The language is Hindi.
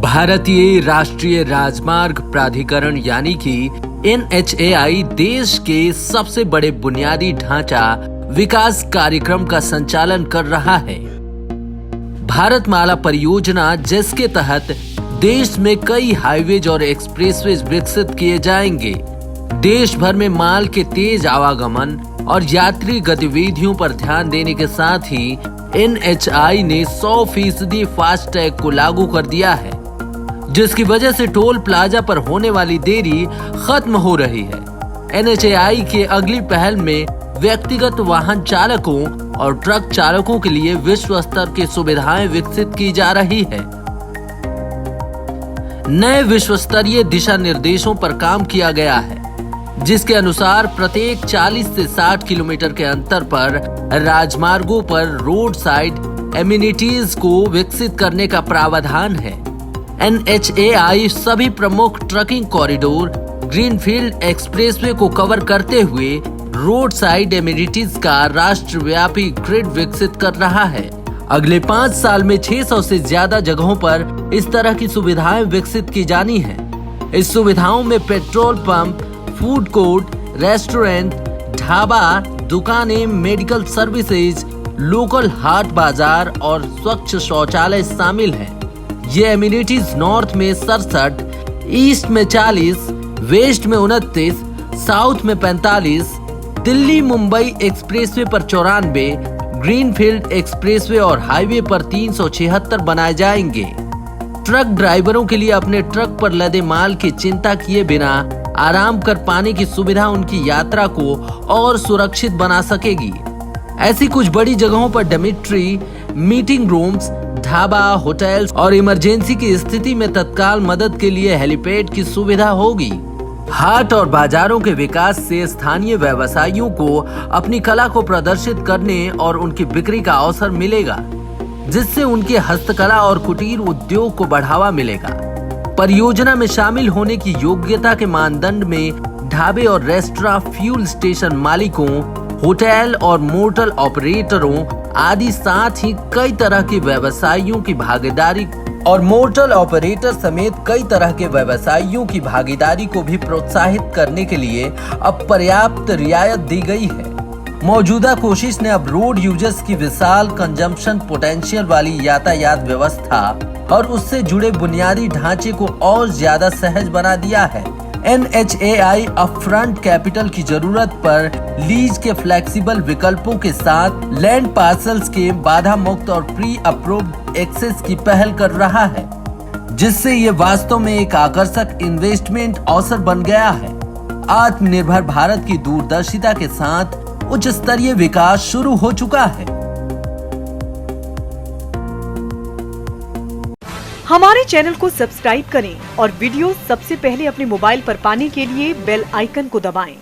भारतीय राष्ट्रीय राजमार्ग प्राधिकरण यानी कि NHAI देश के सबसे बड़े बुनियादी ढांचा विकास कार्यक्रम का संचालन कर रहा है। भारतमाला परियोजना जिसके तहत देश में कई हाईवेज और एक्सप्रेसवेज विकसित किए जाएंगे, देश भर में माल के तेज आवागमन और यात्री गतिविधियों पर ध्यान देने के साथ ही NHAI ने 100% फास्टैग को लागू कर दिया है, जिसकी वजह से टोल प्लाजा पर होने वाली देरी खत्म हो रही है। NHAI के अगली पहल में व्यक्तिगत वाहन चालकों और ट्रक चालकों के लिए विश्व स्तर की सुविधाएं विकसित की जा रही है। नए विश्व स्तरीय दिशा निर्देशों पर काम किया गया है, जिसके अनुसार प्रत्येक 40 से 60 किलोमीटर के अंतर पर राजमार्गों पर रोड साइड एमिनिटीज को विकसित करने का प्रावधान है। NHAI सभी प्रमुख ट्रकिंग कॉरिडोर ग्रीनफील्ड एक्सप्रेसवे को कवर करते हुए रोड साइड एमिनिटीज का राष्ट्रव्यापी ग्रिड विकसित कर रहा है। अगले 5 साल में 600 से ज्यादा जगहों पर इस तरह की सुविधाएं विकसित की जानी है। इस सुविधाओं में petrol pump, food court, restaurant, dhaba, दुकानें, मेडिकल सर्विसेज, लोकल हाट बाजार और स्वच्छ शौचालय शामिल हैं। ये एमिनिटीज नॉर्थ में 67, ईस्ट में 40, वेस्ट में 29, साउथ में 45, दिल्ली मुंबई एक्सप्रेसवे पर 94, ग्रीनफील्ड एक्सप्रेसवे और हाईवे पर 376 बनाए जाएंगे। ट्रक ड्राइवरों के लिए अपने ट्रक पर लदे माल की चिंता किए बिना आराम कर पाने की सुविधा उनकी यात्रा को और सुरक्षित बना सकेगी। ऐसी कुछ बड़ी जगहों पर dormitory, meeting rooms, dhaba, hotels और इमरजेंसी की स्थिति में तत्काल मदद के लिए हेलीपैड की सुविधा होगी। हाट और बाजारों के विकास से स्थानीय व्यवसायियों को अपनी कला को प्रदर्शित करने और उनकी बिक्री का अवसर मिलेगा, जिससे उनके हस्तकला और कुटीर उद्योग को बढ़ावा मिलेगा। परियोजना में शामिल होने की योग्यता के मानदंड में ढाबे और रेस्टोरेंट, फ्यूल स्टेशन मालिकों, होटल और मोटल ऑपरेटरों आदि साथ ही कई तरह के व्यवसायियों की भागीदारी और मोटल ऑपरेटर समेत कई तरह के व्यवसायियों की भागीदारी को भी प्रोत्साहित करने के लिए अब पर्याप्त रियायत दी गई है। मौजूदा कोशिश ने अब रोड यूजर्स की विशाल कंजम्पशन पोटेंशियल वाली यातायात व्यवस्था और उससे जुड़े बुनियादी ढांचे को और ज्यादा सहज बना दिया है। NHAI अपफ्रंट कैपिटल की जरूरत पर लीज के फ्लेक्सिबल विकल्पों के साथ लैंड पार्सल्स के बाधा मुक्त और प्री अप्रूव्ड एक्सेस की पहल कर रहा है, जिससे ये वास्तव में एक आकर्षक इन्वेस्टमेंट अवसर बन गया है। आत्मनिर्भर भारत की दूरदर्शिता के साथ उच्च स्तरीय विकास शुरू हो चुका है। हमारे चैनल को सब्सक्राइब करें और वीडियो सबसे पहले अपने मोबाइल पर पाने के लिए बेल आइकन को दबाएं।